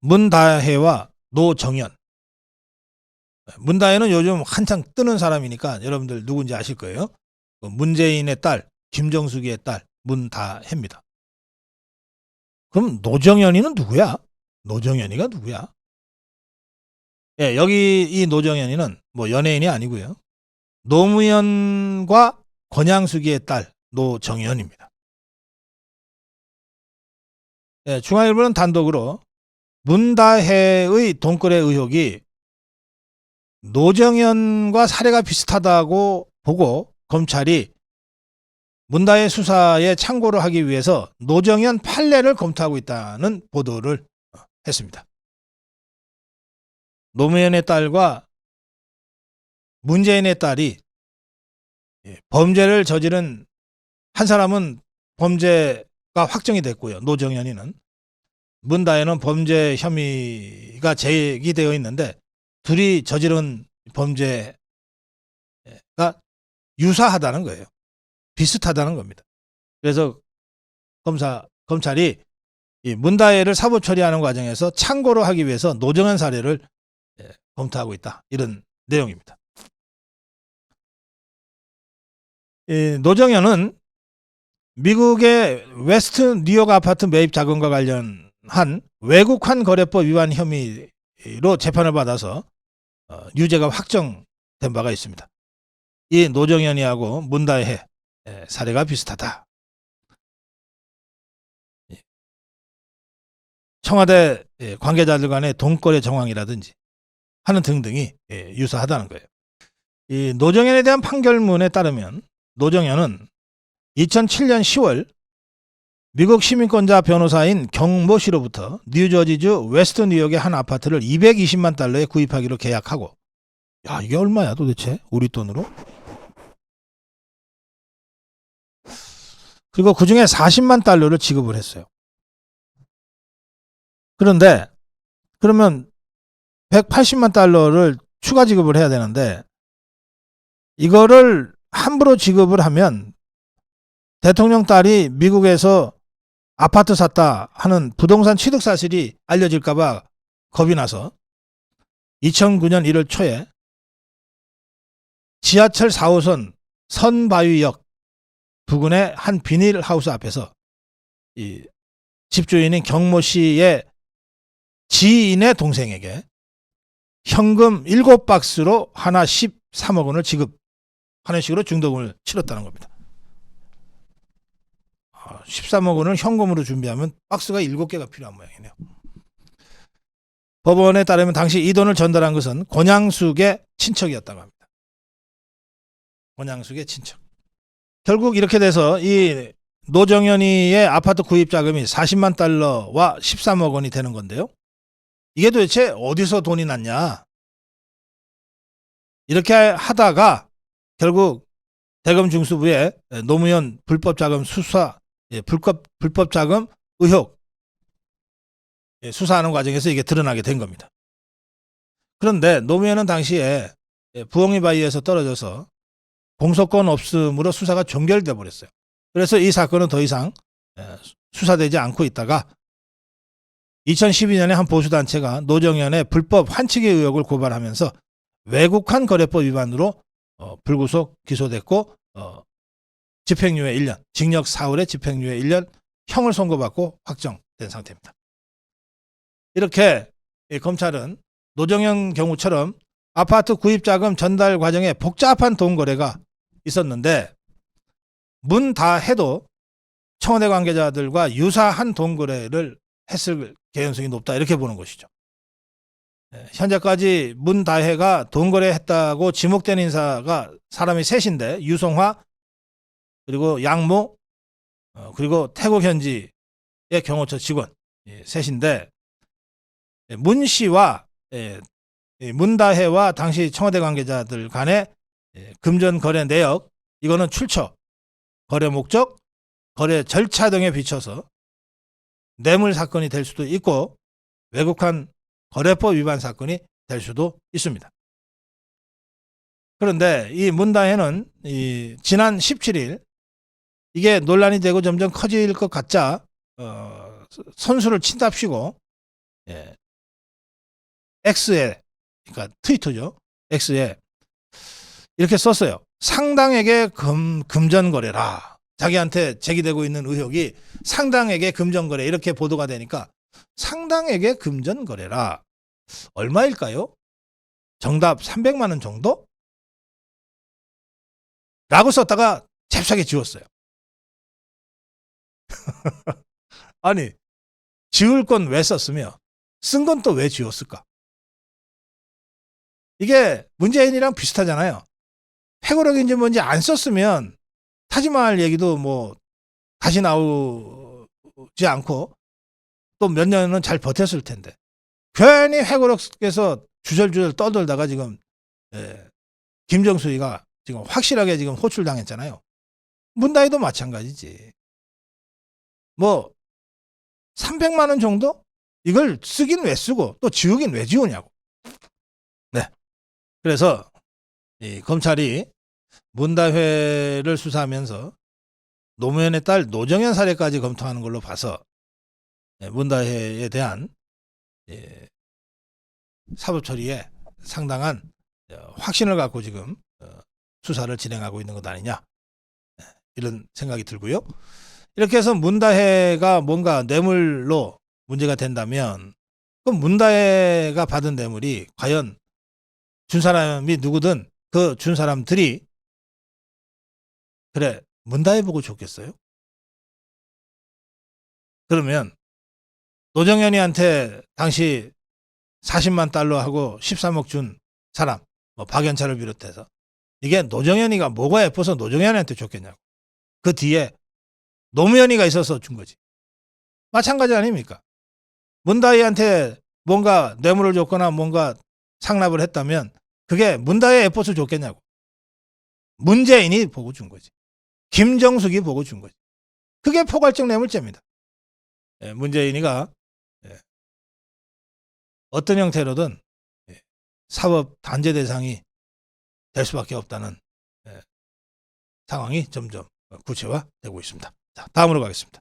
문다혜와 노정연. 문다혜는 요즘 한창 뜨는 사람이니까 여러분들 누군지 아실 거예요. 문재인의 딸, 김정숙이의 딸 문다혜입니다. 그럼 노정연이는 누구야? 노정연이가 누구야? 예, 여기 이 노정연이는 뭐 연예인이 아니고요. 노무현과 권양숙이의 딸 노정연입니다. 예, 중앙일보는 단독으로 문다혜의 돈거래 의혹이 노정연과 사례가 비슷하다고 보고 검찰이 문다혜 수사에 참고를 하기 위해서 노정연 판례를 검토하고 있다는 보도를 했습니다. 노무현의 딸과 문재인의 딸이 범죄를 저지른 한 사람은 범죄가 확정이 됐고요. 노정연이는. 문다혜는 범죄 혐의가 제기되어 있는데 둘이 저지른 범죄가 유사하다는 거예요. 비슷하다는 겁니다. 그래서 검찰이 이 문다혜를 사법 처리하는 과정에서 참고를 하기 위해서 노정연 사례를 검토하고 있다. 이런 내용입니다. 노정연은 미국의 웨스트 뉴욕 아파트 매입 자금과 관련한 외국환 거래법 위반 혐의로 재판을 받아서 유죄가 확정된 바가 있습니다. 이 노정연이하고 문다혜 사례가 비슷하다. 청와대 관계자들 간의 돈거래 정황이라든지 하는 등등이 유사하다는 거예요. 이 노정연에 대한 판결문에 따르면 노정연은 2007년 10월 미국 시민권자 변호사인 경모 씨로부터 뉴저지주 웨스트 뉴욕의 한 아파트를 220만 달러에 구입하기로 계약하고, 야, 이게 얼마야 도대체 우리 돈으로? 그리고 그중에 40만 달러를 지급을 했어요. 그런데 그러면 180만 달러를 추가 지급을 해야 되는데 이거를 함부로 지급을 하면 대통령 딸이 미국에서 아파트 샀다 하는 부동산 취득 사실이 알려질까 봐 겁이 나서 2009년 1월 초에 지하철 4호선 선바위역 부근의 한 비닐하우스 앞에서 이 집주인인 경모 씨의 지인의 동생에게 현금 7박스로 하나 13억 원을 지급하는 식으로 중도금을 치렀다는 겁니다. 13억 원을 현금으로 준비하면 박스가 7개가 필요한 모양이네요. 법원에 따르면 당시 이 돈을 전달한 것은 권양숙의 친척이었다고 합니다. 권양숙의 친척. 결국 이렇게 돼서 이 노정연이의 아파트 구입 자금이 40만 달러와 13억 원이 되는 건데요. 이게 도대체 어디서 돈이 났냐? 이렇게 하다가 결국 대검 중수부에 노무현 불법 자금 수사, 불법 자금 의혹 수사하는 과정에서 이게 드러나게 된 겁니다. 그런데 노무현은 당시에 부엉이 바위에서 떨어져서 공소권 없음으로 수사가 종결돼 버렸어요. 그래서 이 사건은 더 이상 수사되지 않고 있다가 2012년에 한 보수단체가 노정연의 불법 환치기 의혹을 고발하면서 외국환 거래법 위반으로 불구속 기소됐고 집행유예 1년, 징역 4월에 집행유예 1년 형을 선고받고 확정된 상태입니다. 이렇게 검찰은 노정연 경우처럼 아파트 구입자금 전달 과정에 복잡한 돈 거래가 있었는데 문다혜도 청와대 관계자들과 유사한 돈 거래를 했을 개연성이 높다, 이렇게 보는 것이죠. 현재까지 문다혜가 돈 거래했다고 지목된 인사가 사람이 셋인데 유성화, 그리고 양모, 그리고 태국 현지의 경호처 직원 셋인데 문 씨와 문다혜와 당시 청와대 관계자들 간의 금전 거래 내역, 이거는 출처, 거래 목적, 거래 절차 등에 비춰서 뇌물 사건이 될 수도 있고 외국환 거래법 위반 사건이 될 수도 있습니다. 그런데 이 문다혜는 지난 17일 이게 논란이 되고 점점 커질 것 같자 선수를 친답시고 X에, 그러니까 트위터죠. X에 이렇게 썼어요. 상당에게 금전거래라. 자기한테 제기되고 있는 의혹이 상당에게 금전거래 이렇게 보도가 되니까 상당에게 금전거래라. 얼마일까요? 정답 300만 원 정도? 라고 썼다가 잽싸게 지웠어요. 아니, 지울 건 왜 썼으며 쓴 건 또 왜 지웠을까? 이게 문재인이랑 비슷하잖아요. 회고록인지 뭔지 안 썼으면 타지말 얘기도 뭐 다시 나오지 않고 또 몇 년은 잘 버텼을 텐데 괜히 회고록에서 주절주절 떠들다가 지금 김정수이가 지금 확실하게 지금 호출당했잖아요. 문다희도 마찬가지지. 뭐 300만 원 정도? 이걸 쓰긴 왜 쓰고 또 지우긴 왜 지우냐고. 네. 그래서 이 검찰이 문다회를 수사하면서 노무현의 딸 노정현 사례까지 검토하는 걸로 봐서 문다회에 대한 사법 처리에 상당한 확신을 갖고 지금 수사를 진행하고 있는 것 아니냐 이런 생각이 들고요. 이렇게 해서 문다혜가 뭔가 뇌물로 문제가 된다면 그럼 문다혜가 받은 뇌물이 과연 준 사람이 누구든 그 준 사람들이 그래 문다혜 보고 줬겠어요? 그러면 노정현이한테 당시 40만 달러 하고 13억 준 사람 뭐 박연차를 비롯해서 이게 노정현이가 뭐가 예뻐서 노정현이한테 줬겠냐고. 그 뒤에 노무현이가 있어서 준 거지. 마찬가지 아닙니까? 문다희한테 뭔가 뇌물을 줬거나 뭔가 상납을 했다면 그게 문다희의 에포스 줬겠냐고. 문재인이 보고 준 거지. 김정숙이 보고 준 거지. 그게 포괄적 뇌물죄입니다. 문재인이가 어떤 형태로든 사법 단죄 대상이 될 수밖에 없다는 상황이 점점 구체화되고 있습니다. 자, 다음으로 가겠습니다.